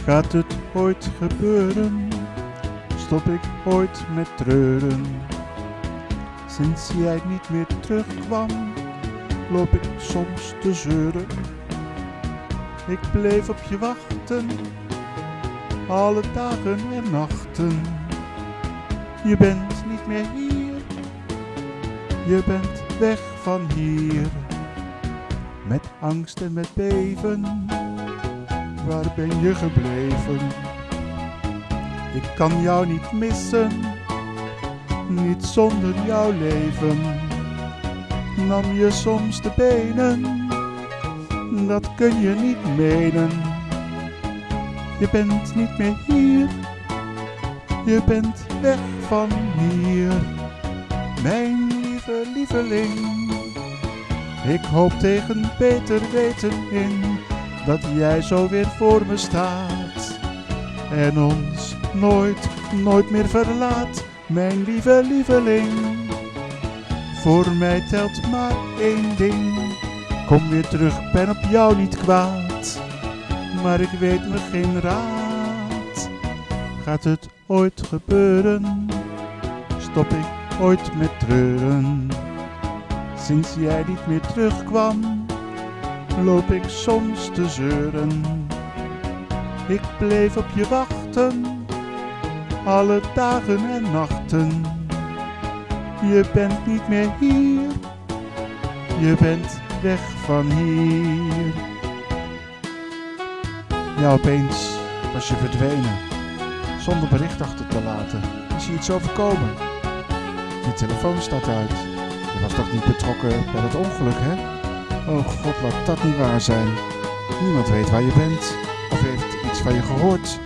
Gaat het ooit gebeuren? Stop ik ooit met treuren? Sinds jij niet meer terugkwam, loop ik soms te zeuren. Ik bleef op je wachten, alle dagen en nachten. Je bent niet meer hier, je bent weg van hier. Met angst en met beven, waar ben je gebleven? Ik kan jou niet missen, niet zonder jouw leven. Nam je soms de benen, dat kun je niet menen. Je bent niet meer hier, je bent weg van hier. Mijn lieve lieveling, ik hoop tegen beter weten in dat jij zo weer voor me staat en ons nooit meer verlaat. Mijn lieve lieveling, voor mij telt maar één ding. Kom weer terug, ben op jou niet kwaad, maar ik weet me geen raad. Gaat het ooit gebeuren? Stop ik ooit met treuren? Sinds jij niet meer terugkwam, loop ik soms te zeuren. Ik bleef op je wachten, alle dagen en nachten. Je bent niet meer hier, je bent weg van hier. Ja, opeens was je verdwenen, zonder bericht achter te laten. Is je iets overkomen? Je telefoon staat uit. Je was toch niet betrokken bij het ongeluk, hè? Oh God, laat dat niet waar zijn. Niemand weet waar je bent, of heeft iets van je gehoord.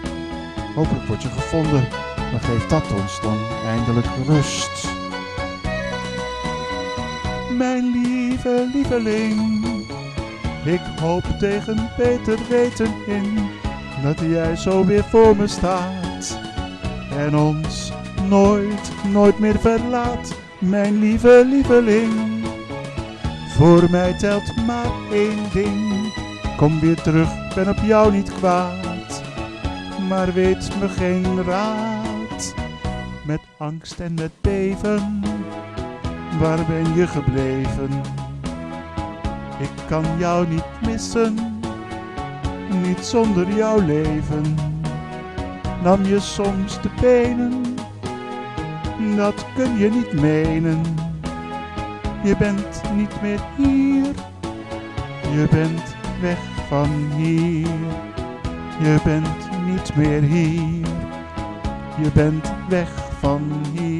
Hopelijk word je gevonden, dan geeft dat ons dan eindelijk rust. Mijn lieve lieveling, ik hoop tegen beter weten in dat jij zo weer voor me staat en ons nooit meer verlaat. Mijn lieve lieveling, voor mij telt maar één ding. Kom weer terug, ben op jou niet kwaad, maar weet me geen raad. Met angst en met beven, waar ben je gebleven? Ik kan jou niet missen, niet zonder jouw leven. Nam je soms de benen, dat kun je niet menen. Je bent niet meer hier, je bent weg van hier. Je bent niet meer hier, je bent weg van hier.